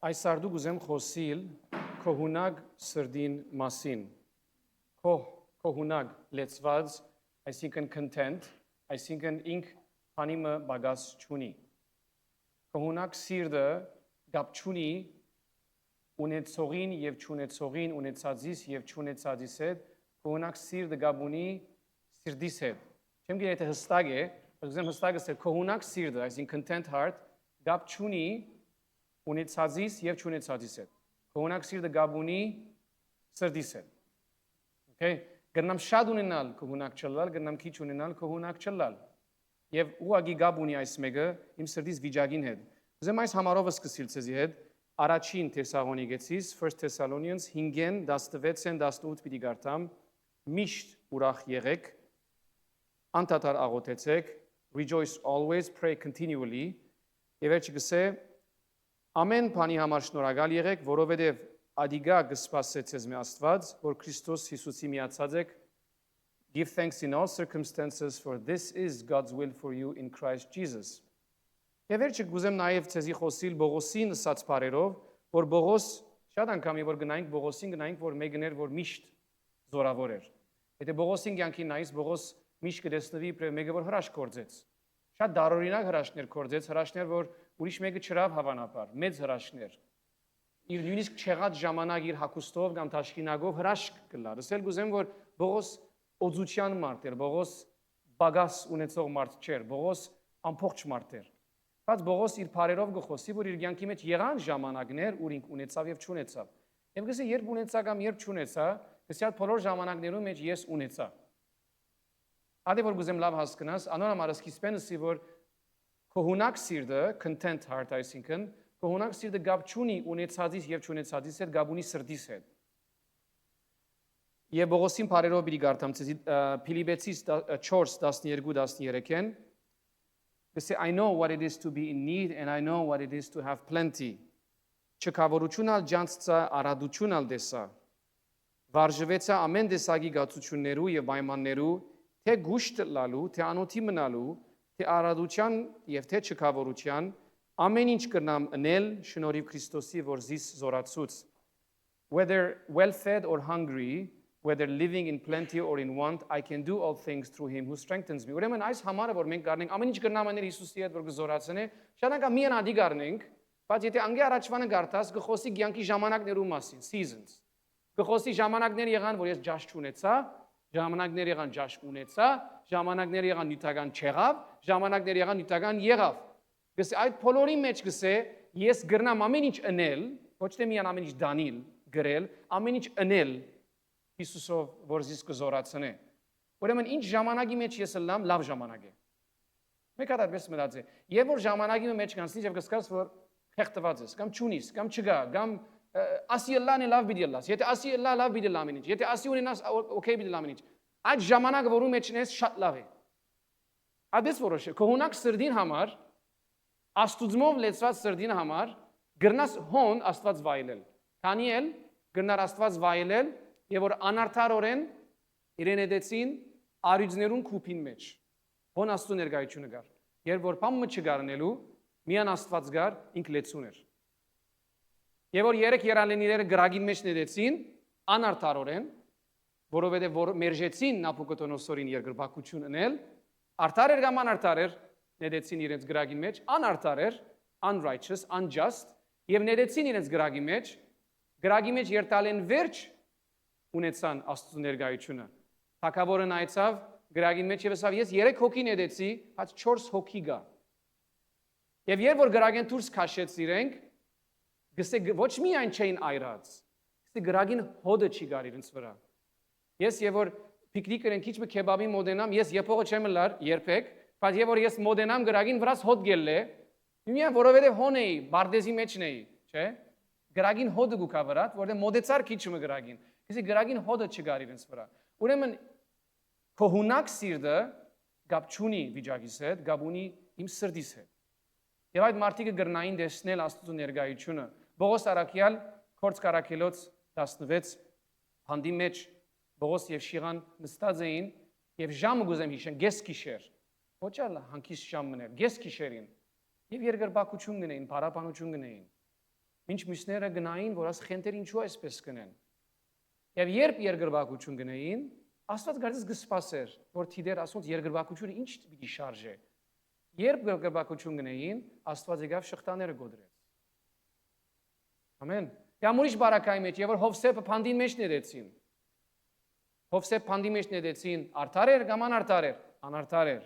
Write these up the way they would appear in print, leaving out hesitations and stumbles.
Այս արդու գուզեմ խոսիլ քոհունակ սրդին մասին։ Քոհունակ լեցված, այսինքն content, այսինքն ինք հանիմը բագաս չունի։ Քոհունակ սիրտը գապ չունի ունեցողին եւ չունեցողին, ունեցածից եւ չունեցածից հետ, քոհունակ սիրտը գապ ունի սիրտիս հետ։ Չեմ գիտի թե հստակ է, գուզեմ հստակ ասել քոհունակ սիրտը, այսինքն content heart, գապ չունի ունեցածից եւ չունեցածից հետ։ Քոհունակ սիրտը գապ ունի սրտիս հետ։ Okay, գտնամ շատ ունենալ քոհունակ չլալ, գտնամ քիչ ունենալ քոհունակ չլալ։ Եվ ուղագի գապ ունի այս մեկը իմ սրտիս վիճակին հետ։ Ուզեմ այս համարով սկսել ցեզի հետ առաջին Թեսաղոնիկեցիս 1 Thessalonians 5-ն 16-18 պիտի գարտամ միշտ ուրախ եղեք անդադար աղոթեցեք rejoice always pray continually եւ վերջը գսե ամեն բանի համար շնորհակալ եղեք որովհետեւ ադիգա գսպասեց ձեզ մի Աստված որ Քրիստոս Հիսուսի միացած եք give thanks in all circumstances for this is God's will for you in Christ Jesus Եվ վերջը գուզեմ նաև ցեզի խոսիլ Բողոսին ասած բարերով, որ Բողոս շատ անգամ որ գնայինք Բողոսին գնայինք, որ մեկներ որ միշտ զորավոր էր։ Եթե Բողոսին կյանքի նայես Բողոս միշտ կդեսնվի իբրև մեկը որ հրաշք կործեց։ Շատ դարօրինակ հրաշքներ կործեց, հրաշքներ որ ուրիշ մեկը չրավ հավանաբար, մեծ հրաշքներ։ Իր նույնիսկ չեղած ժամանակ իր հակոստով կամ թաշկինակով հրաշք կլար։ Ասել գուզեմ որ Բողոս օծության մարդ էր, Բողոս բագաս ունեցող մարդ չէր, Բողոս ամփոխ մարդ էր։ Բայց Բողոս իր բարերով գխոսի, որ իր կյանքի մեջ եղան ժամանակներ, ուր ինք ունեցավ եւ չունեցավ։ Եվ գսե երբ ունեցա կամ երբ չունեցա, գսե այդ բոլոր ժամանակներում մեջ ես ունեցա։ Ադե որ գուզեմ լավ հասկանաս, անոնամ արսկիսպենսի որ քոհունակ սիրտը, content heart այսինքն, քոհունակ սիրտը գապ չունի ունեցածից եւ չունեցածից հետ, գապ ունի սրտիս հետ։ Եվ Բողոսին բարերով բիդի գարտամ Փիլիպեցիս 4:12-13-ն I know what it is to be in need and I know what it is to have plenty. Չքավորությունալ ջանցծա արադությունալ դեսա։ Վարժվեցա ամեն դեսագի գացություններու եւ պայմաններու, թե գուշտ լալու, թե անոթի մնալու, թե արադության եւ թե չքավորության, ամեն ինչ կնամ ընել շնորհիվ Քրիստոսի, որ զիս զորացուց. Whether well fed or hungry, whether living in plenty or in want, I can do all things through him who strengthens me. Ուրեմն այս համարը որ մենք գարնենք, ամեն ինչ կնամ անել Հիսուսի հետ որ կզորացնե, շատ անգամ միան ադի գարնենք, բայց եթե անգե առաջվանը գարտաս, գխոսի կյանքի ժամանակներու մասին, seasons։ Գխոսի ժամանակներ եղան, որ ես ջաշ չունեցա, ժամանակներ եղան ջաշ ունեցա, ժամանակներ եղան նյութական չեղավ, ժամանակներ եղան նյութական եղավ։ Գսե այդ բոլորի մեջ գսե ես գրնամ ամեն ինչ ընել, ոչ թե միան ամեն ինչ դանիլ, գրել, ամեն ինչ ընել Հիսուսով որ զիս կզորացնե։ Ուրեմն ինչ ժամանակի մեջ ես լամ լավ ժամանակ է։ Մեկ հատ այդպես մտածի։ Եվ որ ժամանակի մեջ կանցնի եւ կսկաս որ խեղդված ես, կամ չունիս, կամ չգա, կամ ասի լան է լավ բիդի լաս։ Եթե ասի լավ բիդի լամին ինչ։ Եթե ասի ունենաս օքեյ բիդի լամին ինչ։ Այդ ժամանակը որու մեջ ես շատ լավ է։ Ադես որոշ է։ Քոհունակ սրդին համար, աստուծմով լեցված սրդին համար գրնաս հոն Աստված վայելել։ Քանի էլ գրնար Աստված վայելել Եվ որ անարդարորեն իրեն edեցին արյուծներուն քուփին մեջ։ Հոն Աստծո ներկայությունը գար։ Երբ որ բամը չգարնելու, միան Աստված գար ինք լեցուն էր։ Եվ որ երեք երանլիները գրագին մեջ ներեցին անարդարորեն, որովհետև որ մերժեցին Նաբուկոդոնոսորին երկրպագություն ընել, արդար էր կամ անարդար էր, ներեցին իրենց գրագին մեջ, անարդար էր, unrighteous, unjust, եւ ներեցին իրենց գրագի մեջ երտալեն վերջ ունեցան Աստծո ներկայությունը։ Թագավորը նայեցավ գրագին մեջ եւ ասավ ես 3 հոգի ներեցի, բայց 4 հոգի գա։ Եվ երբ որ գրագեն դուրս քաշեց իրենք, գսե ոչ միայն չէին այրած, գսե գրագին հոդը չի գար իրենց վրա։ Ես եւ որ պիկնիկ կրեն քիչ մը քեբաբի մոդենամ, ես եփողը չեմ լար երբեք, բայց եւ որ ես մոդենամ գրագին վրաս հոդ գելլե, միայն որովհետեւ հոն էի, բարդեզի մեջն էի, չէ՞։ Գրագին հոդը գուկա վրա, որտեղ մոդեցար քիչ մը գրագին։ Իսկ գրագին հոդը չգար իրենց վրա։ Ուրեմն քոհունակ սիրտը գապ չունի վիճակից հետ, գապ ունի իմ սրտիս հետ։ Եվ այդ մարդիկը գրնային դեսնել Աստծո ներկայությունը։ Բողոս Արաքյալ Քորձ Կարաքելոց 16 հանդի մեջ Բողոս եւ Շիղան նստած էին եւ ժամը գուզեմ հիշեն գես գիշեր։ Ոչ այլ հանկիստ ժամ մներ, գես գիշերին։ Եվ երկրպագություն գնային, բարապանություն գնային։ Մինչ մյուսները գնային, որ աս խենթեր ինչու այսպես կնեն։ Եվ երբ երկրպագություն գնային, Աստված գարցես գսպասեր, որ թիդեր ասոնց երկրպագությունը ինչ պիտի շարժե։ Երբ երկրպագություն գնային, Աստված եկավ շղթաները գոդրեց։ Ամեն։ Ямուրիշ բարակայի մեջ, եւ որ Հովսեփը փանդին մեջ ներեցին։ Հովսեփ փանդի մեջ ներեցին, արդար էր կամ անարդար էր, անարդար էր։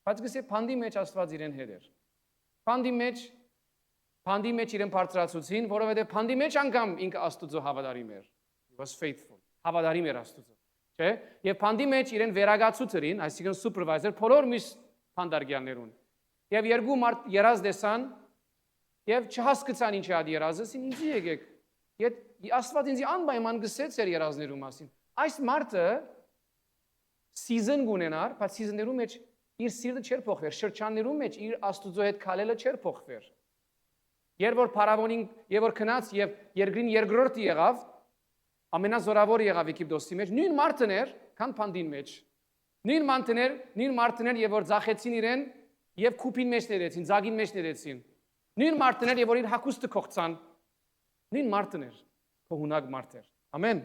Բայց գսե փանդի մեջ Աստված իրեն հետ էր։ Փանդի մեջ իրեն բարձրացուցին, որովհետեւ փանդի մեջ անգամ ինքը Աստուծո հավատարիմ էր։ He was faithful։ Հավատարիմ էր Աստուծո։ Չէ՞։ Եվ փանդի մեջ իրեն վերագացուցրին, այսինքն սուպերվայզեր, բոլոր միս փանդարգյաններուն։ Եվ երկու մարդ երազ դեսան, եւ չհասկացան ինչ է ադի երազը, ինձ եկեք։ Եվ Աստված ինձ անպայման գսեց էր երազներու մասին։ Այս մարդը season գունենար, բայց season-ներու մեջ իր սիրտը չէր փոխվեր, շրջաններու մեջ իր Աստուծո հետ քալելը չէր փոխվեր։ Երբ որ փարավոնին եւ որ քնած եւ երկրին երկրորդ եղավ, ամենազորավոր եղավ Եգիպտոսի մեջ, նույն մարդն էր, քան փանդին մեջ։ Նույն մարդն էր, եւ որ ձախեցին իրեն եւ քուպին մեջ ներեցին, ձագին մեջ ներեցին։ Նույն մարդն էր, եւ որ իր հակուստը կողցան։ Նույն մարդն էր, փողունակ մարդ էր։ Ամեն։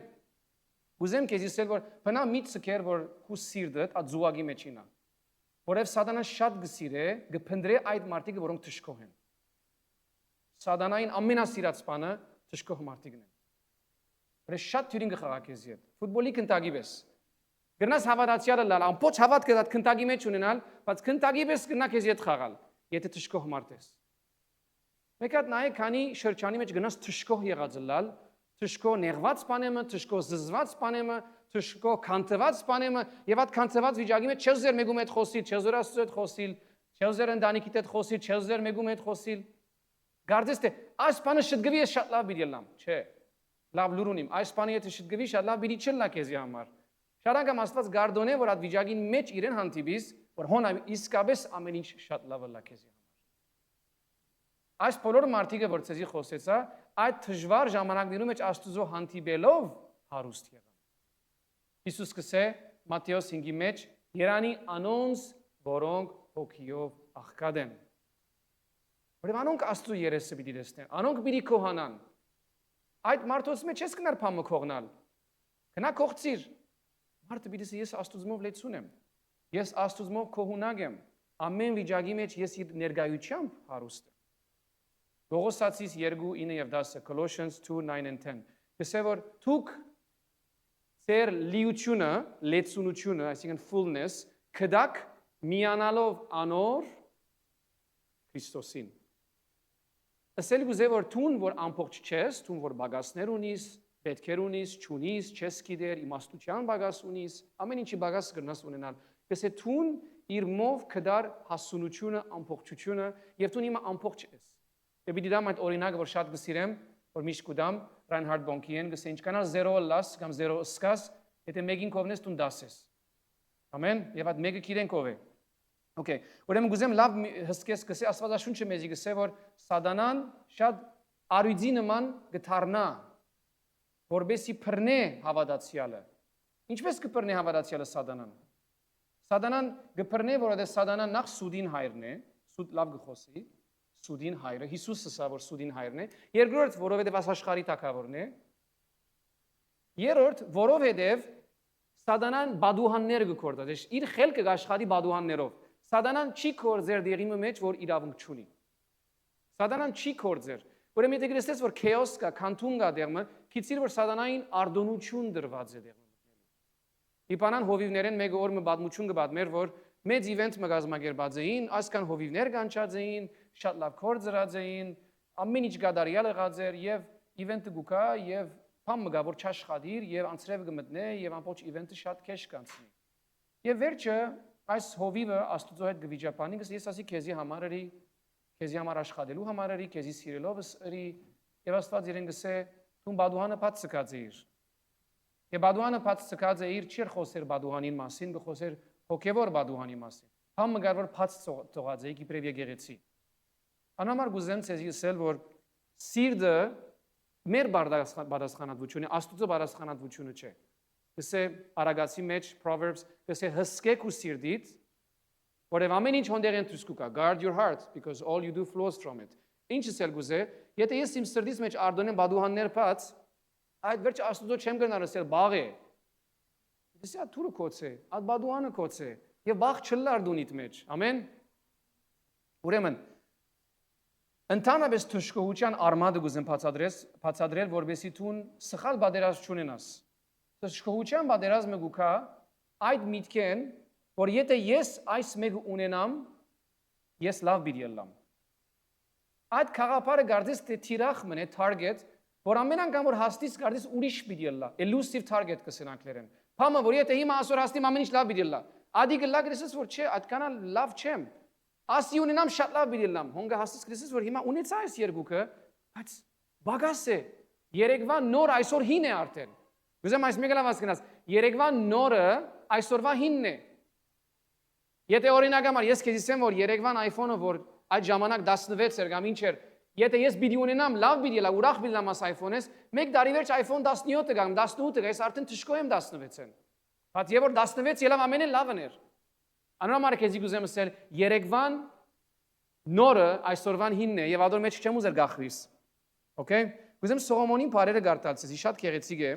Ուզեմ քեզ ասել, որ բնա միտքը կեր, որ քու սիրտդ ածուագի մեջին է։ Որև սատանան շատ գսիրե, գփնդրե այդ մարդիկը, որոնք թշկող են։ Սատանային ամենասիրած բանը թշկող մարդիկն են։ Որը շատ թյուրին կխաղա քեզ հետ։ Ֆուտբոլի քնտագի պես։ Գնաս հավատացյալը լալ, ամբողջ հավատքը դա քնտագի մեջ ունենալ, բայց քնտագի պես գնա քեզ հետ խաղալ, եթե թշկող մարդ ես։ Մեկ հատ նայեք, քանի շրջանի մեջ գնաս թշկող եղածը լալ, թշկող նեղված բանեմը, թշկող զզված բանեմը, թշկող քանթված բանեմը, եւ այդ քանթված վիճակի մեջ չեզեր մեկում հետ խոսիլ, չեզեր Աստծո հետ խոսիլ, չեզեր ընտանիքիդ հետ խոսիլ, չեզեր մեկում հետ խոսիլ։ Գարձես թե այս բանը շտկվի է շատ լավ բիդելամ, չէ։ Լավ լուրունիմ, այս բանը եթե շտկվի շատ լավ բիդի չլա քեզի համար։ Շատ անգամ Աստված գարդոնե, որ այդ վիճակին մեջ իրեն հանդիպիս, որ հոն իսկապես ամեն ինչ շատ լավ լա քեզի համար։ Այս բոլոր մարդիկը, որ ցեզի խոսեցա, այդ դժվար ժամանակներում մեջ Աստուծո հանդիպելով հարուստ եղան։ Հիսուս կսե Մատթեոս 5-ի մեջ. «Երանի անոնց, որոնք հոգիով աղքատ են»։ Որովհետև անոնք Աստծո երեսը պիտի տեսնեն, անոնք պիտի քոհանան։ Այդ մարդոց մեջ չես կնար փամը քողնալ։ Գնա քողցիր։ Մարդը պիտի ասի ես Աստուծմով լեցուն եմ։ Ես Աստուծմով քոհունակ եմ։ Ամեն վիճակի մեջ ես իր ներկայությամբ հարուստ եմ։ Գողոսացիս 2:9 եւ 10 Colossians 2:9 and 10 Գսե որ դուք ձեր լիությունը, լեցունությունը, այսինքն fullness, կդակ միանալով անոր Քրիստոսին։ Ասել գուզե որ տուն որ ամբողջ չես, տուն որ բագասներ ունիս, պետքեր ունիս, ճունիս, չես գիտեր, իմաստության բագաս ունիս, ամեն ինչի բագաս կգնաս ունենալ։ Գսե տուն իր մով կդար հասունությունը, ամբողջությունը եւ տուն իմը ամբողջ ես։ Եվ պիտի դամ այդ օրինակը, որ շատ գսիրեմ, որ միշտ կուդամ, Ռայնհարդ Բոնքիեն գսե ինչքանալ 0 լաս կամ 0 սկաս, եթե մեկին կովնես տուն 10 ես։ Ամեն, եւ այդ մեկը քիրեն կով է։ Okay, ուրեմն գուզեմ լավ հսկես գսե Աստվածաշունչը մեզի գսե որ Սատանան շատ արույցի նման գթառնա, որբեսի բռնե հավատացյալը։ Ինչպես կբռնե հավատացյալը Սատանան։ Սատանան գբռնե, որովհետեւ Սատանան նախ սուդին հայրն է, սուդ լավ գխոսի, սուդին հայրը, Հիսուսը սա որ սուդին հայրն է, երկրորդ որովհետև աշխարհի տակավորն է, երրորդ որովհետև Սատանան բադուհաններ կգործի, իր խելքը աշխատի բադուհաններով։ Սատանան չի կործեր դեղի մեջ, որ իրավունք չունի։ Սատանան չի կործեր, ուրեմն եթե գրես որ քեոս կա, քանթում կա դեղը, քիծիր որ Սատանային արդոնություն դրված է դեղը։ Իբանան հովիվներեն մեկ օր մը բադմություն կբադմեր, որ մեծ իվենտ մը գազմագերբած էին, այսքան հովիվներ կանչած էին, շատ լավ կործրած էին, ամեն ինչ գադարյալ եղած էր եւ իվենտը գուկա եւ փամ մգա որ չաշխատիր եւ անցրև կմտնե եւ ամբողջ իվենտը շատ քեշ կանցնի։ Եվ վերջը այս հովիվը Աստուծո հետ գվիճապանի, ես ասի քեզի համար էի, քեզի համար աշխատելու համար էի, քեզի սիրելով էի, եւ Աստված իրեն գսե դու բադուհանը բաց սկած էիր։ Եվ բադուհանը բաց սկած էիր, չի խոսեր բադուհանին մասին, գխոսեր հոգեվոր բադուհանի մասին։ Համ մգար որ բաց ծողած էի իբրև եկեղեցի։ Անամար գուզեմ ցեզի ասել որ սիրտը մեր բարձրանալությունը, Աստուծո բարձրանալությունը չէ։ Գսե Արագացի մեջ Proverbs գսե հսկեք ու սիրտիդ, որև ամեն ինչ հոնդեր են դրսկուկա, guard your heart because all you do flows from it։ Ինչս էլ գուզե, Եթե ես իմ սրտից մեջ արդոնեմ բադուհաններ բաց, այդ վերջ Աստծո չեմ գնալ ասել բաղ է։ Դեսի ա թուրը կոչե, այդ բադուհանը կոչե, եւ բաղ չլար դունիդ մեջ։ Ամեն։ Ուրեմն ընդհանրապես թշկողության արմատը գուզեմ բացադրել, որովհետեւ դու սխալ բادرած չունենաս։ Թշկողության բادرազմը գուքա այդ միտքեն, որ եթե ես այս մեկը ունենամ, ես լավ բիդի ելամ։ Այդ խաղապարը գարձես թե թիրախ մնե target, որ ամեն անգամ որ հաստից գարձես ուրիշ բիդի ելա, elusive target կսեն անգլերեն։ Փամը որ եթե հիմա ասոր հաստիմ ամեն ինչ լավ բիդի ելա, ադի գլա գրեսես որ չէ, այդքան լավ չեմ։ Ասի ունենամ շատ լավ բիդի ելամ, հոնգա հաստից գրեսես որ հիմա ունեցա այս երկուքը, բայց բագաս է, երեկվա նոր այսօր հին է արդեն։ Գուզեմ այս մեկը լավ հասկանաս, երեկվա նորը այսօրվա հինն է։ Եթե օրինակ համար ես քեզ ասեմ որ երեկվան iPhone-ը որ այդ ժամանակ 16 էր կամ ինչ էր, եթե ես բիդի ունենամ լավ բիդի լա, ուրախ բիդի լամ աս iPhone-ես, մեկ տարի վերջ iPhone 17-ը կամ 18-ը, ես արդեն թշկո եմ 16-ին։ Բայց եւ որ 16 ելավ ամենը լավն էր։ Անորոմար քեզի գուզեմ ասել երեկվան նորը այսօրվան հինն է եւ ադոր մեջ չեմ ուզեր գախրիս։ Okay։ Գուզեմ Սողոմոնին բարերը գարտալցի, շատ քեղեցիկ է։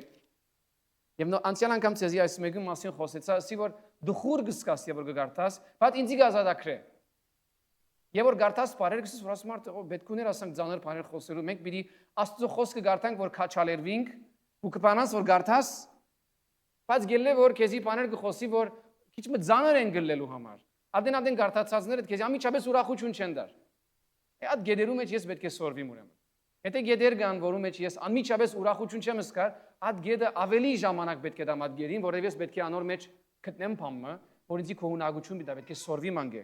Եվ անցյալ անգամ ցեզի այս մեկը մասին խոսեցա, ասի որ դխուր գսկաս եւ որ գարտաս, բայց ինձի գազադակրե։ Եվ որ գարտաս բարեր գսես որ ասում արտեղ պետք ուներ ասանք ծանր բարեր խոսելու, մենք պիտի Աստծո խոսքը գարտանք որ քաչալերվինք, ու կփանաս որ գարտաս, բայց գելլե որ քեզի բաներ կխոսի որ քիչ մը ծանր են գլելու համար։ Ադեն գարտացածները քեզի ամիջապես ուրախություն չեն դար։ Այդ գեդերու մեջ ես պետք է սորվիմ ուրեմն։ Եթե գեդեր կան, որում մեջ ես անմիջապես ուրախություն չեմ զգար, այդ գեդը ավելի ժամանակ պետք է դամ այդ գերին, որովհետև ես պետք է անոր մեջ գտնեմ փամը, որ ինձի քողունակություն պիտի պետք է սորվի մանգե։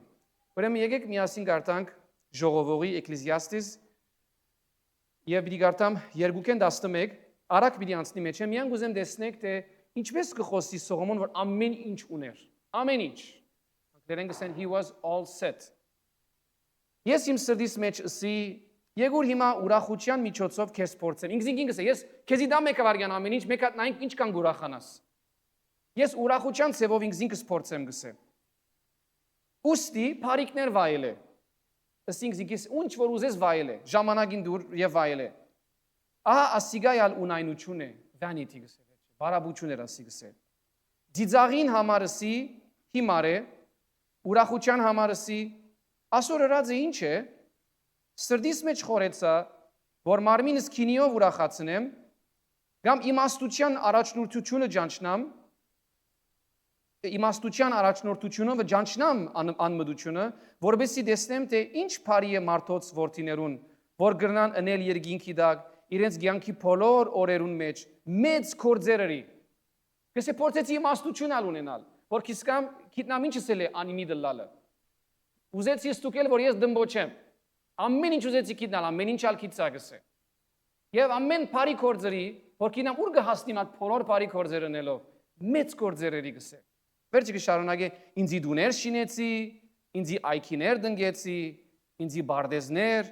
Ուրեմն եկեք միասին գարտանք ժողովողի Էկլեսիաստիս եւ պիտի գարտամ 2:11 արագ պիտի անցնի մեջ։ Միան գուզեմ տեսնեք թե ինչպես կխոսի Սողոմոն որ ամեն ինչ ուներ։ Ամեն ինչ։ Անգլերեն գսեն he was all set։ Ես իմ սրտիս մեջ ասի Եգուր հիմա ուրախության միջոցով քեզ փորձեմ։ Ինքս ես քեզի դա մեկը վարյան ամեն ինչ, մեկը նայենք ինչ կան ուրախանաս։ Ես ուրախության ցևով ինքս փորձեմ գսեմ։ Ոստի բարիկներ վայելե։ Ինքս ինչ որ ուզես վայելե, ժամանակին դուր եւ վայելե։ Ահա ասիգայալ ունայնություն է, vanity գսե, բարաբուչուն էր ասի գսե։ Դիձաղին համարսի հիմար է, ուրախության համարսի ասոր հրածը ինչ է։ Սրդիս մեջ խորեցա, որ մարմինս քինիով ուրախացնեմ, կամ իմաստության առաջնորդությունը ճանչնամ, իմաստության առաջնորդությունով ճանչնամ անմդությունը, որովհետեւ տեսնեմ, թե ինչ բարի է մարդոց որդիներուն, որ գրնան անել երկինքի դակ, իրենց ցանկի բոլոր օրերուն մեջ մեծ կորձերերի։ Կսե փորձեցի իմաստություն ունենալ, որ քիսկամ գիտնամ ինչս էլ է անիմի դլալը։ Ուզեցի ստուկել, որ ես դմբոչ եմ։ Ամեն ինչ ուզեցի գիտնալ, ամեն ինչ ալ գիծակս է։ Եվ ամեն բարի կորձերի, որ կինամ ուր կհասնիմ այդ բոլոր բարի կորձերը նելով, մեծ կորձերերի գսե։ Վերջի կշարունակե ինձի դուներ շինեցի, ինձի այքիներ դնգեցի, ինձի բարդեզներ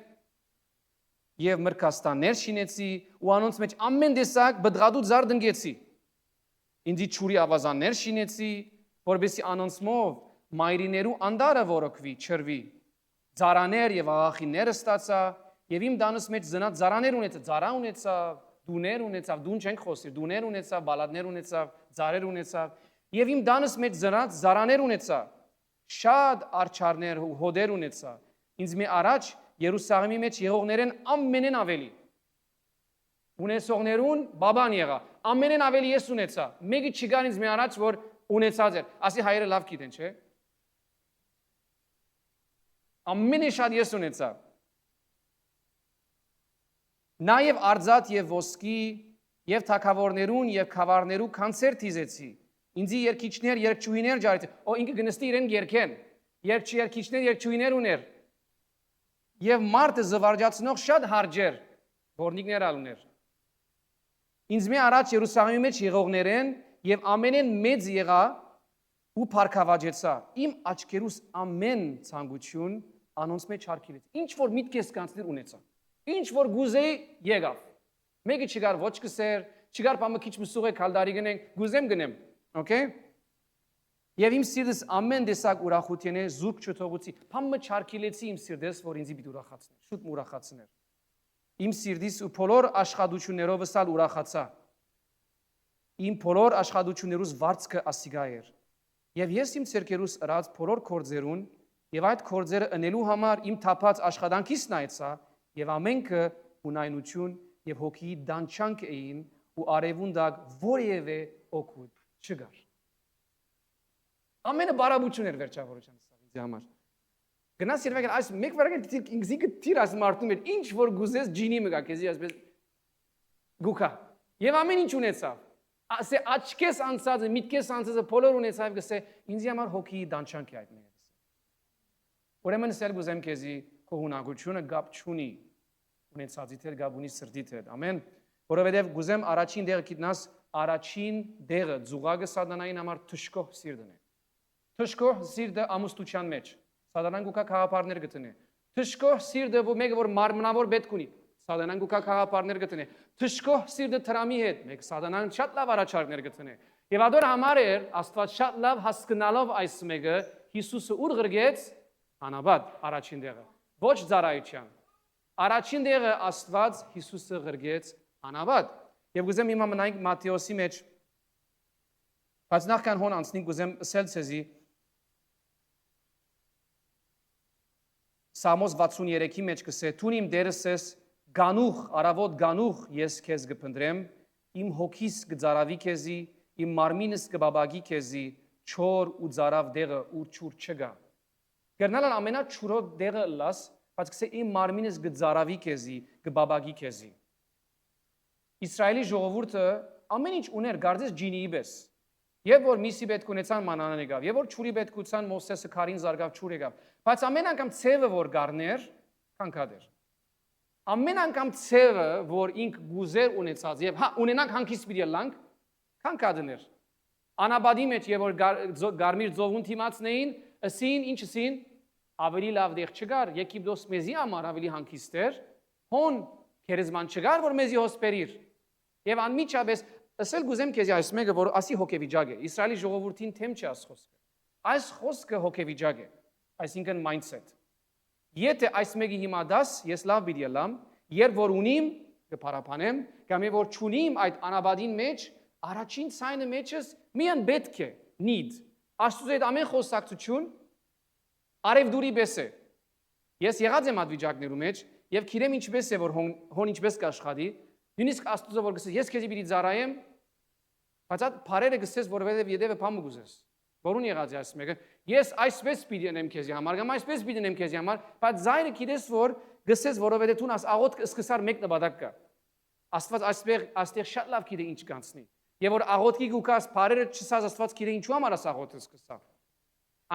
եւ մրկաստաններ շինեցի, ու անոնց մեջ ամեն տեսակ բդղադու զար դնգեցի։ Ինձի ճուրի ավազաններ շինեցի, որովհետեւ անոնցմով մայրիներու անդարը որոքվի, չրվի։ Զարաներ եւ աղախիներ ստացա եւ իմ դանս մեջ զնած զարաներ ունեցա, զարա ունեցա, դուներ ունեցավ, դուն չենք խոսի, դուներ ունեցավ, բալադներ ունեցավ, զարեր ունեցավ եւ իմ դանս մեջ զնած զարաներ ունեցա, շատ արչարներ ու հոդեր ունեցա։ Ինձ մի առաջ Երուսաղեմի մեջ եղողներեն ամենեն ավելի ունեցողներուն բաբան եղա, ամենեն ավելի ես ունեցա։ Մեկը չկար ինձ մի առաջ որ ունեցած էր, ասի հայերը լավ գիտեն, չէ՞։ Ամենը շատ ես ունեցա։ Նաև արձատ եւ ոսկի եւ թակավորներուն եւ խավարներու կոնցերտ իզեցի։ Ինձի երկիչներ, երկչուհիներ ջարեցի։ Օ ինքը գնստի իրեն երկեն։ Երկիչներ, երկչուհիներ ուներ։ Եվ մարդը զվարճացնող շատ հարջեր, որնիկներ ալուներ։ Ինձ մի առաջ Երուսաղեմի մեջ եղողներեն եւ ամենեն մեծ եղա ու փառքավաճեցա։ Իմ աչքերուս ամեն ցանկություն անոնց մեջ հարկիրեց։ Ինչ որ միտքես կանցներ ունեցա։ Ինչ որ գուզեի եկավ։ Մեկը չգար ոչ կսեր, չգար բամը քիչ մսուղ է քալդարի գնենք, գուզեմ գնեմ, okay։ Եվ իմ սիրտս ամեն տեսակ ուրախություն է զուրկ չթողուցի։ Բամը չարկիլեցի իմ սիրտս, որ ինձի պիտի ուրախացներ, շուտ ուրախացներ։ Իմ սիրտիս ու բոլոր աշխատություններովս ալ ուրախացա։ Իմ բոլոր աշխատություններուս վարձքը ասիգա էր։ Եվ ես իմ ցերկերուս ըրած բոլոր կորձերուն եւ այդ կորձերը ընելու համար իմ թափած աշխատանքից նայեցա եւ ամենքը ունայնություն եւ հոգի դանչանք էին ու արևունդակ որևէ օգուտ չգար։ Ամենը բարաբություն էր վերջավորության սաղիցի համար։ Գնաս երբեք այս մեկ վարական ինքզիկը տիր աս մարդում էր ինչ որ գուզես ջինի մգա քեզի ասես գուքա եւ ամեն ինչ ունեցավ ասե աչքես անցածը միտքես անցածը բոլոր ունեցավ գսե ինձ համար հոգի դանչանք է այդ մեկը ուրեմն սեր գուզեմ քեզի քո հունակությունը գապ չունի ունեցածի թեր գապ ունի սրտի թեր ամեն որովհետեւ գուզեմ առաջին դեղը գիտնաս առաջին դեղը զուգագը սատանային համար թշկող սիրտն է թշկող սիրտը ամուսնության մեջ Սատանան գուկա քաղաքապարներ գտնե։ Թշկող սիրտը մեկը որ մարմնավոր պետք ունի։ Սատանան գուկա քաղաքապարներ գտնե։ Թշկող սիրտը տրամի հետ մեկ սատանան շատ լավ առաջարկներ գտնե։ Եվ ադոր համար էր Աստված շատ լավ հասկանալով այս մեկը Հիսուսը ուր գրգեց անաբադ առաջին դեղը։ Ոչ ծառայության։ Առաջին դեղը Աստված Հիսուսը գրգեց անաբադ։ Եվ գուզեմ հիմա մնանք Մատթեոսի մեջ։ Բայց նախքան հոն անցնենք գուզեմ ասել ցեզի Սամոս 63-ի մեջ կսե «Տուն իմ դերս ես գանուխ, արավոտ գանուխ ես քեզ կփնտրեմ, իմ հոգիս կձարավի քեզի, իմ մարմինս կբաբագի քեզի, չոր ու ձարավ դեղը ուր չուր չգա»։ Գերնալան ամենաչուրոտ դեղը լաս, բայց կսե իմ մարմինս կձարավի քեզի, կբաբագի քեզի։ Իսրայելի ժողովուրդը ամեն ինչ ուներ գարձես ջինիի պես։ Եվ որ միսի պետք ունեցան մանանան եկավ, եւ որ ճուրի պետք ունեցան Մովսեսը քարին զարգավ ճուր եկավ, բայց ամեն անգամ ցևը որ գառներ, քանքադեր։ Ամեն անգամ ցևը որ ինք գուզեր ունեցած եւ հա ունենանք հանգիստ պիտի լանք, քանքադներ։ Անաբադի մեջ եւ որ գարմիր ծովուն թիմացնեին, ասին ինչ ասին, ավելի լավ դեղ չգար, Եգիպտոս մեզի համար ավելի հանգիստ էր, հոն քերեզման չգար որ մեզի հոսպերիր։ Եվ անմիջապես Ասել գուզեմ քեզի այս մեկը, որ ասի հոգեվիճակ է, Իսրայելի ժողովրդին թեմ չի այս խոսքը։ Այս խոսքը հոգեվիճակ է, այսինքն mindset։ Եթե այս մեկի հիմա դաս, ես լավ պիտի լամ, երբ որ ունիմ, կփարապանեմ, կամ երբ որ չունիմ այդ անաբադին մեջ, առաջին ցայնը մեջս միան պետք է, need։ Աստծո հետ ամեն խոսակցություն արևդուրի պես է։ Ես եղած եմ այդ վիճակներու մեջ եւ գիտեմ ինչպես է որ հոն ինչպես կաշխատի, նույնիսկ Աստծո որ գսես ես քեզի պիտի ծառայեմ Բայց այդ բարերը գսես, որովհետև յետևը փամը գուզես։ Որուն եղած է այս մեկը։ Ես այսպես պիտի անեմ քեզի համար, կամ այսպես պիտի անեմ քեզի համար, բայց զայրը գիտես, որ գսես, որովհետև դու աս աղոտ սկսար մեկ նպատակ կա։ Աստված այստեղ շատ լավ գիտե ինչ կանցնի։ Եվ որ աղոտքի գուկաս բարերը չսած Աստված գիտե ինչու համար աս աղոտը սկսավ։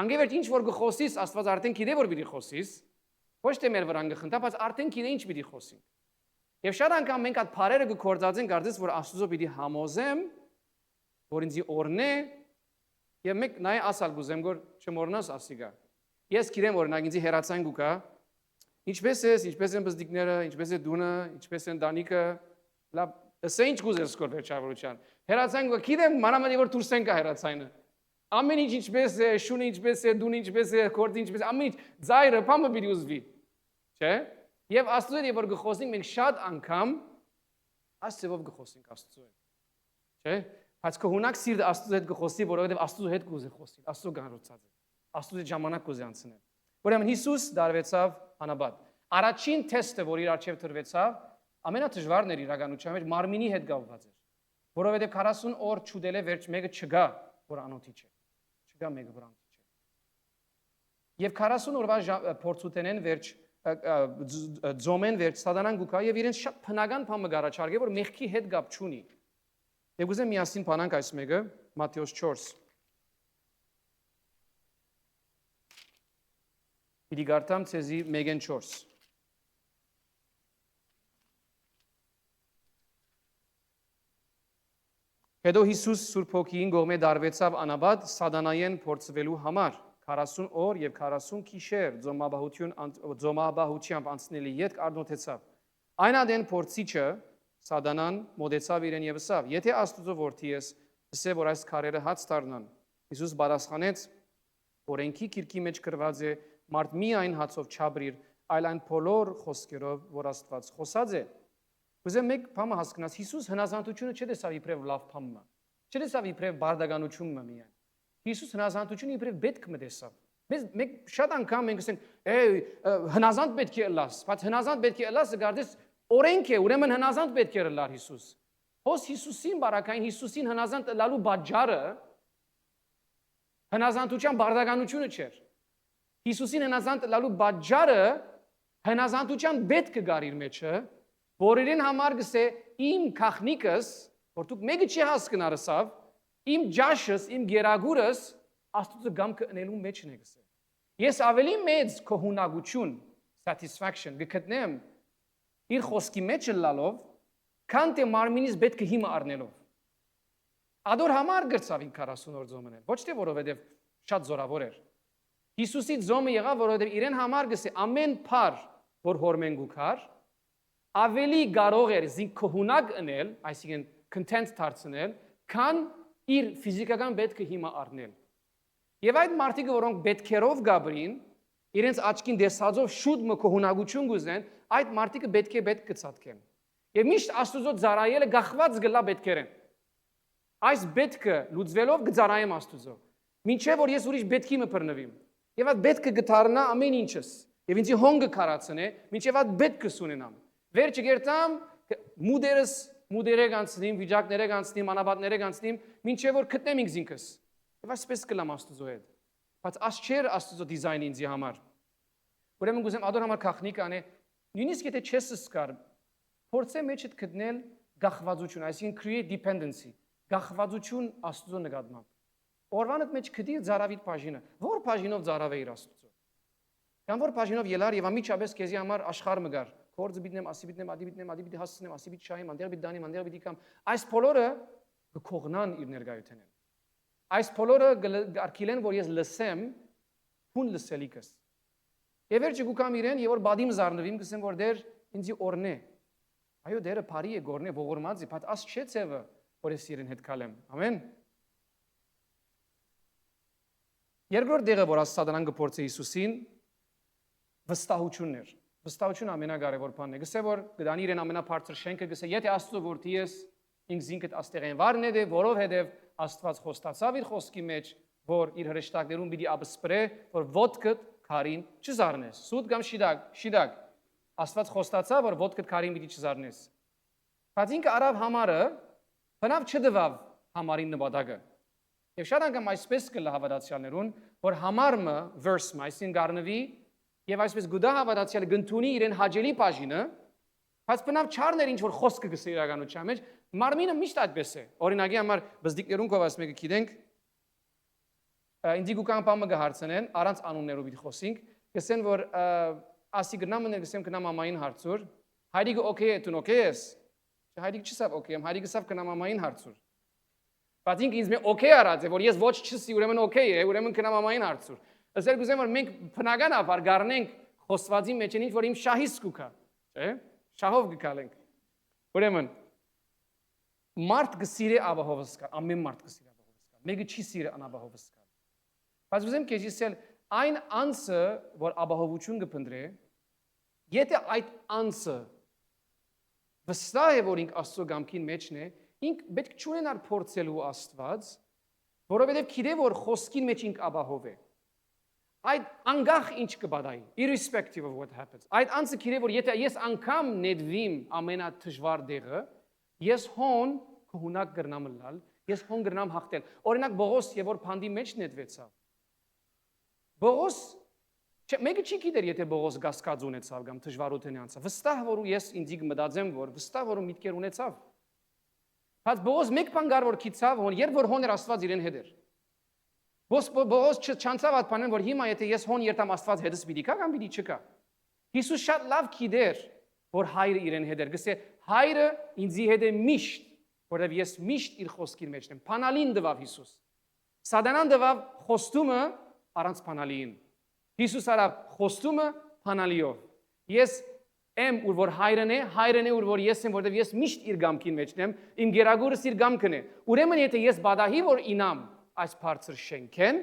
Անգևերջ ինչ որ գխոսիս, Աստված արդեն գիտե որ պիտի խոսիս։ Ոչ թե մեր վրան գխնդա, բայց արդեն գիտե ինչ պիտի խոսի։ Եվ շատ անգամ մենք այդ բարերը գործածենք, կարծես որ Աստծո պիտի համոզեմ որ ինձի օրնե եւ մեկ նայ ասալ գուզեմ որ չմորնաս ասիգա ես գիտեմ օրինակ ինձի հերացան գուկա ինչպես են բզդիկները ինչպես է դունը ինչպես են դանիկը լավ ասե ինչ գուզես կոր վերջավորության հերացան գուկա գիտեմ մանավանդ որ դուրսեն կա հերացանը ամեն ինչ ինչպես է շունը ինչպես է դունը ինչպես է կորդը ինչպես ամեն ինչ ծայրը փամը պիտի ուզվի չէ եւ Աստծո հետ որ գխոսենք մենք շատ անգամ Աստծով գխոսենք Աստծո հետ չէ Բայց կհունակ սիրտը Աստծո հետ գխոսի, որովհետև Աստծո հետ կուզի խոսի, Աստծո գանրոցած է, Աստծո հետ ժամանակ կուզի անցնել։ Ուրեմն Հիսուս դարվեցավ անաբադ։ Առաջին թեստը, որ իր առջև դրվեցավ, ամենադժվարն էր իրականության մեջ մարմինի հետ կապված էր, որովհետև 40 օր չուդել է վերջ մեկը չգա, որ անոթի չէ, չգա մեկը որ անոթի չէ։ Եվ 40 օրվա փորձութենեն վերջ ձոմեն վերջ սատանան գուկա եւ իրեն շատ բնական բան մգարաչարգե, որ մեղքի հետ կապ չունի։ Եվ ուզեմ միասին բանանք այս մեկը, Մատթեոս 4։ Պիտի գարտամ ցեզի 1-4։ Հետո Հիսուս Սուրբ Հոգին գողմե դարվեցավ անաբադ սատանայեն փորձվելու համար 40 օր եւ 40 գիշեր ձոմաբահությամբ անցնելի յետք արնոթեցավ։ Այն ադեն փորձիչը Սատանան մոտեցավ իրեն եւ ասավ. Եթե Աստծո որդի ես, ասե որ այս քարերը հաց դառնան։ Հիսուս պատասխանեց. Օրենքի գիրքի մեջ գրված է. Մարդ միայն հացով չաբրիր, այլ այն բոլոր խոսքերով, որ Աստված խոսած է։ Ուզեմ մեկ բանը հասկանաս, Հիսուս հնազանդությունը չտեսավ իբրև լավ բան, չտեսավ իբրև բարդականություն միայն։ Հիսուս հնազանդությունը իբրև պետք մտեսավ։ Մենք շատ անգամ մենք ասենք, հնազանդ պետք է ըլլաս, բայց հնազանդ պետք է ըլլաս գարդես օրենք է, ուրեմն հնազանդ պետք է ըլլար Հիսուս։ Հոս Հիսուսին բարակային Հիսուսին հնազանդ ըլլալու բաժարը հնազանդության բարդականությունը չէր։ Հիսուսին հնազանդ ըլլալու բաժարը հնազանդության պետք կգար իր մեջը, որ իրեն համար գսե իմ քախնիկս, որ դուք մեկը չի հասկանարսավ, իմ ջաշս, իմ գերագուրս Աստծո գամքը ընելու մեջն է գսե։ Ես ավելի մեծ կողունակություն, satisfaction գտնեմ իր խոսքի մեջ լալով, քան թե մարմինից պետք է հիմա առնելով։ Ադոր համար գրծավ ինք 40 օր զոմն էլ, ոչ թե որովհետև շատ զորավոր էր։ Հիսուսի զոմը եղավ, որովհետև իրեն համար գսե ամեն փար, որ հորմեն գուքար, ավելի կարող էր զինք կողունակ ընել, այսինքն content դարձնել, քան իր ֆիզիկական պետքը հիմա առնել։ Եվ այդ մարդիկը, որոնք պետքերով գաբրին, իրենց աչքին դեսածով շուտ մկողունակություն գուզեն, այդ մարդիկը պետք կցածկեն։ Եվ միշտ Աստուծո ծառայելը գախված գլա պետքերեն։ Այս պետքը լուծվելով գծառայեմ Աստուծո։ Մինչև որ ես ուրիշ պետքի մը բռնվիմ։ Եվ այդ պետքը գթարնա ամեն ինչս։ Եվ ինձի հոնգը քարացնե, մինչև այդ պետքը սունենամ։ Վերջը գերտամ մուդերը գանցնիմ, վիճակները գանցնիմ, անաբատները գանցնիմ, մինչև որ գտնեմ ինքս։ Եվ այսպես կլամ Աստուծո հետ։ Բայց աս չէր Աստուծո դիզայնը ինձի համար։ Ուրեմն գուզեմ ադոր համար քախնիկ անե, նույնիսկ եթե չես սկար, փորձե մեջդ գտնել գախվածություն, այսինքն create dependency, գախվածություն Աստուծո նկատմամբ։ Օրվանդ մեջ գտի ծարավիտ բաժինը, որ բաժինով ծարավեիր Աստուծո։ Կամ որ բաժինով ելար եւ ամիջապես քեզի համար աշխարհ մգար։ Կորձը բիտնեմ, ասի բիտնեմ, ադի բիտնեմ, ադի բիտ հասցնեմ, ասի բիտ շահեմ, անդեր բիտ դանիմ, անդեր բիտ իկամ։ Այս բոլորը կողնան իր ներկայութենն։ Այս բոլորը գարկիլեն, որ ես լսեմ, հուն լսելիքս։ Եվ վերջը գուկամ իրեն, եւ որ բադիմ զարնվիմ, գսեմ որ դեր ինձի օրնե։ Այո, դերը բարի է, գորնե, ողորմած է, բայց աս չէ ցևը, որ ես իրեն հետ կալեմ։ Ամեն։ Երկրորդ դերը, որ Աստծան կփորձի Հիսուսին, վստահությունն էր։ Վստահությունը ամենակարևոր բանն է։ Գսե որ գտանի իրեն ամենաբարձր շենքը, գսե եթե Աստծո որդի ես, ինքս ինքդ աստեղեն վարն է, որովհետև Աստված խոստացավ իր խոսքի մեջ, որ իր հրեշտակներուն պիտի ապսպրե, որ ոտքդ քարին չզարնես։ Սուտ կամ շիդակ։ Աստված խոստացավ, որ ոտքդ քարին պիտի չզարնես։ Բայց ինքը արավ համարը, բնավ չդվավ համարին նպատակը։ Եվ շատ անգամ այսպես կլա հավատացյալներուն, որ համարը verse-ը, այսինքն գառնվի, եւ այսպես գուդա հավատացյալը գտնունի իրեն հաջելի բաժինը, բայց բնավ չարներ ինչ որ խոսքը գսե իրականության մեջ, մարմինը միշտ այդպես է։ Օրինակի համար բզդիկներուն կովաս մեկը գիտենք, ինձի գուկան բամը գհարցնեն, առանց անուններով պիտի խոսենք, գսեն որ ասի գնամն գսեմ կնամ ամային հարցուր, հայրիկը օքեյ է, դու օքեյ ես։ Հայրիկը չսավ օքեյ եմ, հայրիկը սավ կնամ ամային հարցուր։ Բայց ինքը ինձ մե օքեյ արած է, որ ես ոչ չսի, ուրեմն օքեյ է, ուրեմն կնամ ամային հարցուր։ Ասել գուզեմ որ մենք բնականաբար գառնենք խոսվածի մեջ ինչ որ իմ շահիս կուքա, չէ՞։ Շահով գկալենք։ Ուրեմն մարդ գսիրե աբահովս կա, ամեն մարդ գսիրե աբահովս կա։ Մեկը չի սիրե անաբահովս կա։ Բայց ուզեմ քեզ ասել այն անձը, որ աբահովություն կփնտրե, եթե այդ անձը վստահ է որ ինք Աստծո գամքին մեջն է, ինք պետք չունենար փորձելու Աստված, որովհետև գիտե որ խոսքին մեջ ինք աբահով է։ Այդ անգախ ինչ կբադայի, irrespective of what happens։ Այդ անձը գիտե որ եթե ես անգամ նետվիմ ամենաթժվար դեղը, ես հոն կհունակ գրնամ լալ, ես հոն գրնամ հաղթել։ Օրինակ Բողոս եւ որ փանդի մեջ նետվեցավ։ Բողոս մեկը չի գիտեր եթե Բողոս գասկած ունեցավ կամ դժվարություն անցավ։ Վստահ որ ես ինձ մտածեմ որ վստահ որ միտքեր ունեցավ։ Բայց Բողոս մեկ բան գար որ գիծավ, որ երբ որ հոներ Աստված իրեն հետ էր։ Բողոս չանցավ այդ բանն որ հիմա եթե ես հոն երտամ Աստված հետս պիտի կա կամ պիտի չկա։ Հիսուս շատ լավ գիտեր որ հայրը իրեն հետ էր, գսե հայրը ինձի հետ է միշտ, որովհետև ես միշտ իր խոսքին մեջն եմ։ Փանալին դվավ Հիսուս։ Սատանան դվավ խոստումը առանց փանալիին։ Հիսուս արավ խոստումը փանալիով։ Ես եմ ուր որ հայրն է ուր որ ես եմ, որովհետև ես միշտ իր գամքին մեջն եմ, իմ գերագուրս իր գամքն է։ Ուրեմն եթե ես բադահի որ ինամ այս բարձր շենքեն,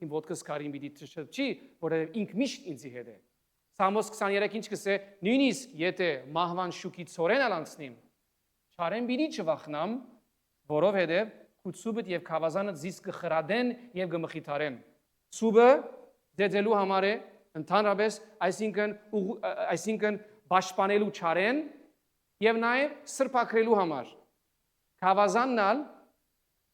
իմ ոտքս քարին պիտի չչի, որովհետև ինք միշտ ինձի հետ է։ Սամոս 23 ինչ կսե, նույնիսկ եթե մահվան շուկի ծորեն անցնիմ, չարեն բիդի չվախնամ, որովհետև քուցուբդ եւ խավազանը զիս կխրադեն եւ կմխիթարեն։ Սուբը դեդելու համար է ընդհանրապես, այսինքն պաշտպանելու չարեն եւ նաեւ սրբակրելու համար։ Խավազաննալ,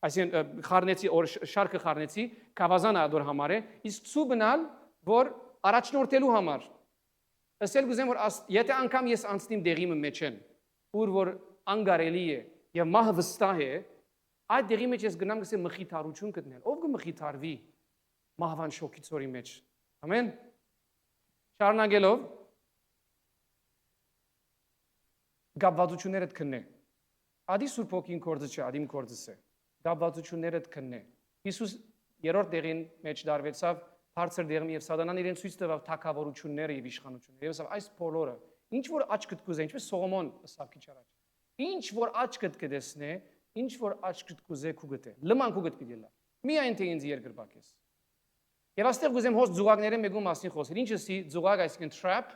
այսինքն խառնեցի օր շարքը խառնեցի, խավազանը ադոր համար է, իսկ սուբնալ, որ առաջնորդելու համար։ Ասել գուզեմ որ եթե անգամ ես անցնիմ դեղի մեջ են, ուր որ անգարելի է եւ մահը վստահ է, այդ դեղի մեջ ես գնամ գսեմ մխիթարություն գտնել։ Ով կմխիթարվի մահվան շոկի ծորի մեջ։ Ամեն։ Շարունակելով գաբվածություններդ քննե։ Ադի Սուրբ Օքին կորձը չէ, ադիմ կորձս է։ Գաբվածություններդ քննե։ Հիսուս երրորդ դեղին մեջ դարվեցավ բարձր դեղում եւ սատանան իրեն ցույց տվավ թակավորությունները եւ իշխանությունները։ Եվ այս բոլորը ինչ որ աչքդ կուզե, ինչպես Սողոմոն ասավ քիչ առաջ։ Ինչ որ աչքդ կդեսնե, ինչ որ աչքդ կուզե քու գտե։ Լման քու գտ պիտի լա։ Միայն թե ինձ երկրպակես։ Եվ աստեղ գուզեմ հոս ձուղակները մեկու մասին խոսել։ Ինչը սի ձուղակ այսինքն trap,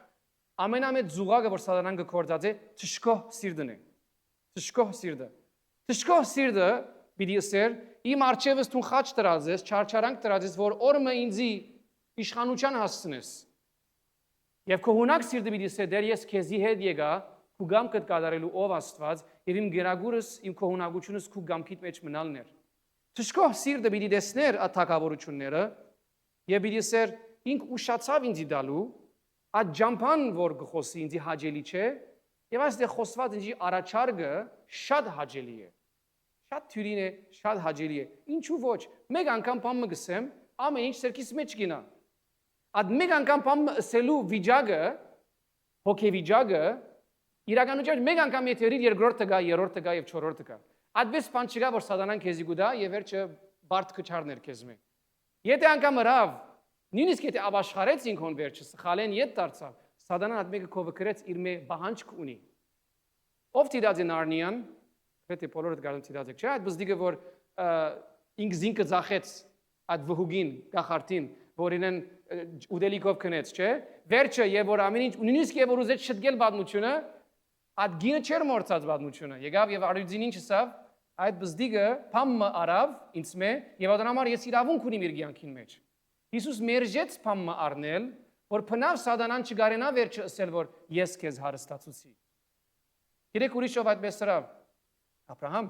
ամենամեծ ձուղակը որ սատանան կկործած է, թշկող սիրտն է։ Թշկող սիրտը։ Թշկող սիրտը պիտի ասեր իմ արջևս դու խաչ տրածես, չարչարանք տրածես, որ օրը ինձի իշխանության հասցնես։ Եվ քո հունակ սիրտը պիտի ասեր դեր ես քեզի հետ եկա, քու գամքդ կատարելու ով Աստված, եւ իմ գերագուրս, իմ քո հունակությունս քու գամքիդ մեջ մնալն էր։ Թշկող սիրտը պիտի տեսներ այդ թակավորությունները եւ պիտի ասեր ինք ուշացավ ինձի դալու, այդ ջամփան որ գխոսի ինձի հաճելի չէ, եւ այստեղ խոսված ինձի առաջարկը շատ հաճելի է։ Շատ թյուրին է, շատ հաճելի է։ Ինչու ոչ։ Մեկ անգամ բամը գսեմ, ամեն ինչ սերքիս մեջ գինա։ Այդ մեկ անգամ բամը ասելու վիճակը, հոգեվիճակը, իրականության մեկ անգամ եթե երկրորդը գա, երրորդը գա եւ չորրորդը գա։ Այդպես բան չկա, որ սատանան քեզի գուտա եւ վերջը բարդ կչարներ քեզ մե։ Եթե անգամ հրավ, նույնիսկ եթե ապաշխարեց ինքն վերջը, սխալեն ետ դարձավ, սատանան այդ մեկը քովը գրեց իր մե բահանջ ունի։ Ով դիդած է Նարնիան, Պետք է բոլորը գարուն ցիդացեք, չէ՞, այդ բզդիկը որ ինքզինքը ծախեց այդ վհուգին, գախարտին, որ իրեն ուդելիկով քնեց, չէ՞։ Վերջը եւ որ ամեն ինչ նույնիսկ եւ որ ուզեց շտկել բادمությունը, այդ գինը չէր մորցած բادمությունը։ Եկավ եւ արյուծին ինչ ասավ, այդ բզդիկը փամը արավ ինձ մե եւ ադամար ես իրավունք ունիմ իր կյանքին մեջ։ Հիսուս մերժեց փամը առնել, որ փնավ սատանան չգարենա վերջը ասել որ ես քեզ հարստացուցի։ Գիտեք ուրիշով այդպես սրավ Աբրահամ,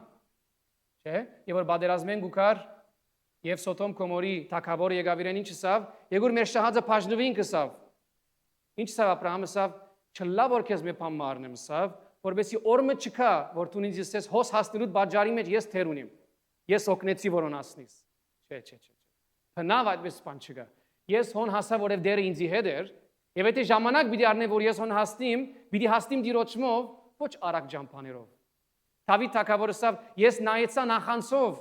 չէ՞, եւ որ բادرազմեն գուքար եւ Սոդոմ Գոմորի թակավորը եկավ իրեն ինչ ասավ, եգուր մեր շահածը բաժնվին կսավ։ Ինչ ասավ Աբրահամը ասավ, չլա որ քեզ մի բան մարնեմ ասավ, որովհետեւ օրը չկա, որ դու ինձ ասես հոս հասնելու բաժարի մեջ ես թեր ունիմ։ Ես օգնեցի որոն ասնիս։ Չէ։ Բնավ այդպես բան չկա։ Ես հոն հասա որև դերը ինձի հետ էր, եւ եթե ժամանակ պիտի առնեմ որ ես հոն հասնիմ, պիտի հասնիմ դիրոճմով, ոչ արագ ջամփաներով։ Դավիթ թագավորը ասավ, ես նայեցա նախանցով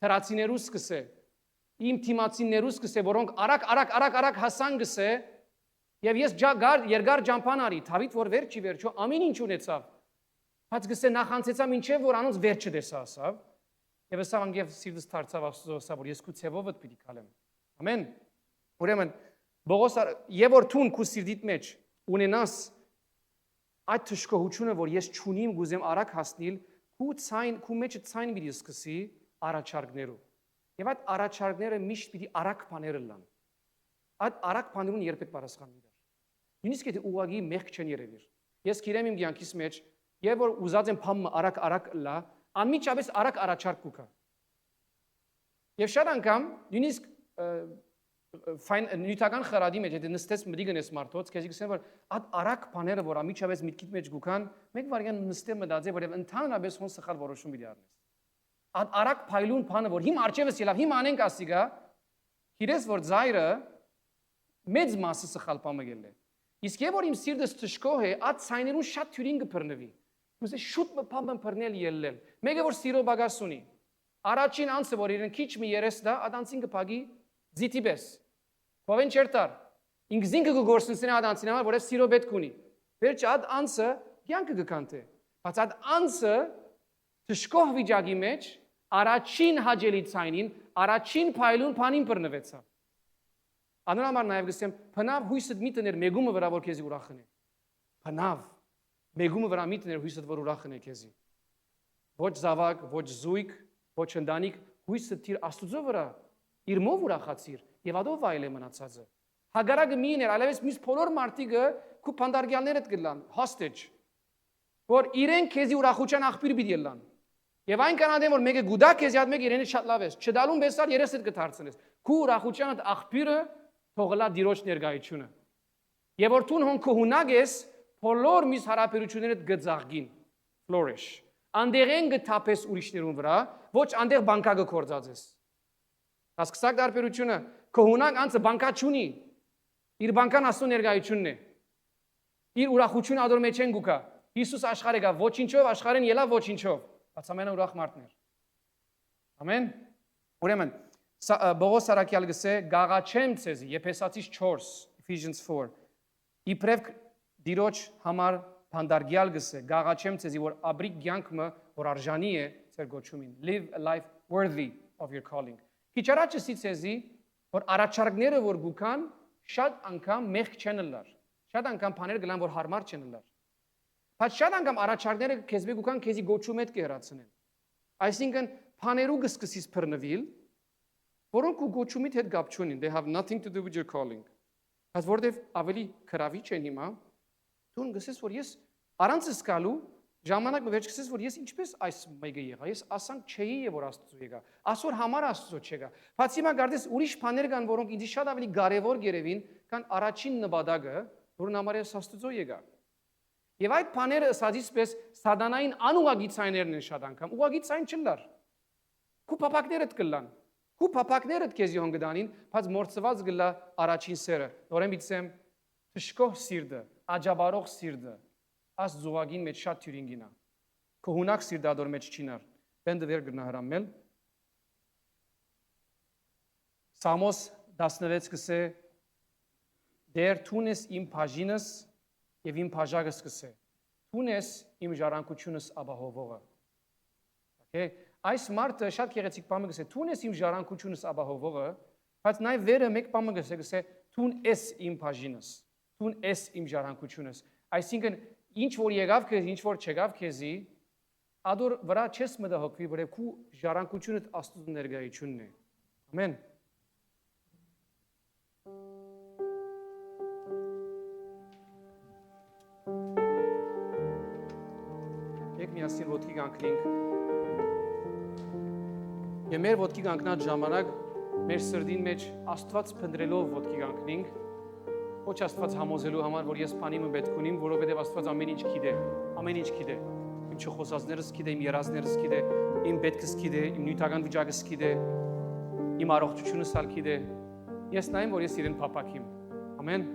թրացիներուս սկսե, իմ թիմացիներուս սկսե, որոնք արագ հասան գսե, եւ ես երկար ջամփան արի, Դավիթ որ վերջո ամեն ինչ ունեցավ։ Բայց գսե նախանցեցա մինչեւ որ անոնց վերջը դեսա ասավ, եւ ասավ անգև սիրտս դարձավ Աստծո որ ես քու ցևովդ պիտի կալեմ։ Ամեն։ Ուրեմն Բողոս եւ որ թուն քու սիրտիդ մեջ ունենաս այդ թշկողությունը որ ես ճունիմ գուզեմ արագ հասնել քու մեջը ցայն պիտի սկսի առաջարկներով եւ այդ առաջարկները միշտ պիտի արագ բաներ լան այդ արագ բաներուն երբեք պատասխան մի դար նույնիսկ եթե ուղագի մեղք չեն երևիր ես գիրեմ իմ կյանքիս մեջ եւ որ ուզած եմ փամը արագ լա անմիջապես արագ առաջարկ կուքա եւ շատ անգամ նույնիսկ նյութական խրադի մեջ եթե նստես մտի գնես մարդոց քեզ գսեն որ այդ արագ բաները որ ամիջապես միտքիդ մեջ գուքան մեկ վարյան նստե մտածե որ ընդհանրապես հոն սխալ որոշում պիտի առնես այդ արագ փայլուն բանը որ հիմա արջևս ելավ հիմա անենք ասիգա գիտես որ ծայրը մեծ մասը սխալ բանը գելն է իսկ եւ որ իմ սիրտս թշկող է այդ ցայներուն շատ թյուրին կփռնվի ուսե շուտ մփամն փռնել ելնել մեկը որ սիրո բագաս ունի առաջին անձը որ իրեն քիչ մի երես դա աданցին կփագի զիտիբես Բավեն չերտար, ինքզինքը կգործնսին այդ անցին համար, որև սիրո պետք ունի։ Վերջ այդ անցը կյանքը կկանտե, բայց այդ անցը թշկող վիճակի մեջ առաջին հաջելի ցայնին, առաջին փայլուն բանին բռնվեցավ։ Անորամար նաև գսեմ, փնավ հույսդ մի տներ մեգումը վրա որ քեզի ուրախն է։ Փնավ մեգումը վրա մի տներ հույսդ որ ուրախն է քեզի։ Ոչ զավակ, ոչ զույգ, ոչ ընտանիք, հույսը թիր Աստուծո վրա իր մով ուրախացիր եւ ադով վայել է մնացածը։ Հագարակը մին էր, այլևս մյուս բոլոր մարդիկը քու փանդարգյալներդ գլան, hostage, որ իրեն քեզի ուրախության աղբյուր պիտի լան։ Եվ այն կանադեն որ մեկը գուդա քեզի հատ մեկ իրենից շատ լավ է, չդալուն բեսար երեսդ կդարձնես։ Քու ուրախությանդ աղբյուրը թողլա դիրոջ ներկայությունը։ Եվ որ տուն հոն քու հունակ ես, բոլոր միս հարաբերություններդ գծաղգին, flourish։ Անդեղեն գտապես ուրիշներուն վրա, ոչ անդեղ բանկա գործածես։ Հասկսակ դարբերությունը, քո հունակ անցը բանկա չունի, իր բանկան Աստծո ներկայությունն է։ Իր ուրախությունը ադոր մեջ են գուկա։ Հիսուս աշխարհ եկավ ոչինչով, աշխարհեն ելավ ոչինչով։ Բայց ամենաուրախ մարդն էր։ Ամեն։ Ուրեմն Բողոս Սարակյալ գսե գաղաչեմ ցեզի Եփեսացիս 4 Ephesians 4 իբրև դիրոջ համար փանդարգյալ գսե գաղաչեմ ցեզի որ աբրիկ ցանկը որ արժանի է ծեր գոչումին live a life worthy of your calling։ Քիչ առաջ ասի ցեզի որ առաջարկները որ գուքան շատ անգամ մեղք չեն լար։ Շատ անգամ բաներ գլան որ հարմար չեն լար։ Բայց շատ անգամ առաջարկները քեզ գուքան քեզի գոչում հետ կհեռացնեն։ Այսինքն բաներու գսկսից բռնվիլ որոնք ու գոչումիդ հետ կապ չունին, they have nothing to do with your calling։ Բայց որտեվ ավելի քրավիչ են հիմա, դու գսես որ ես առանց սկալու ժամանակ մեջ գսես որ ես ինչպես այս մեկը եղա, ես ասանք չէի եւ որ Աստծո եկա, ասոր համար Աստծո չեկա։ Բայց հիմա գարդես ուրիշ բաներ կան, որոնք ինձ շատ ավելի կարևոր գերևին, քան առաջին նպատակը, որն համար ես Աստծո եկա։ Եվ այդ բաները ասածից պես սատանային անուղագիծայներն են շատ անգամ, ուղագիծային չլար։ Քու փապակներդ կլան։ Քու փապակներդ քեզի հոն գդանին, բայց մորցված գլա առաջին սերը։ Նորեն բիցեմ թշկող սիրտը, աջաբարող սիրտը, աս զուգագին մեջ շատ թյուրինգինա։ Քու հունակ սիրտը ադոր մեջ չինար։ Բենդը վեր գնա հրամել։ Սամոս 16 կսե դեր թունես իմ բաժինս եւ իմ բաժակս կսե։ Թունես իմ ժառանգությունս ապահովողը։ Okay։ Այս մարդը շատ գեղեցիկ բան գսե, թուն ես իմ ժառանգությունս ապահովողը, բայց նաև վերը մեկ բան գսե, թուն ես իմ բաժինս, թուն ես իմ ժառանգությունս։ Այսինքն ինչ որ եկավ քեզ, ինչ որ չեկավ քեզի, ադոր վրա չես մտահոգվի, որը քու ժառանգությունդ Աստծո ներկայությունն է։ Ամեն։ Եկ միասին ոտքի կանգնենք։ Եվ մեր ոտքի կանգնած ժամանակ մեր սրդին մեջ Աստված փնտրելով ոտքի կանգնենք, ոչ Աստված համոզելու համար, որ ես բանիմը պետք ունիմ, որովհետև Աստված ամեն ինչ գիտե, ամեն ինչ գիտե։ Իմ չխոսածներս գիտե, իմ երազներս գիտե, իմ պետքս գիտե, իմ նյութական վիճակս գիտե, իմ առողջությունս ալ գիտե։ Ես նայեմ, որ ես իրեն փապակիմ։ Ամեն։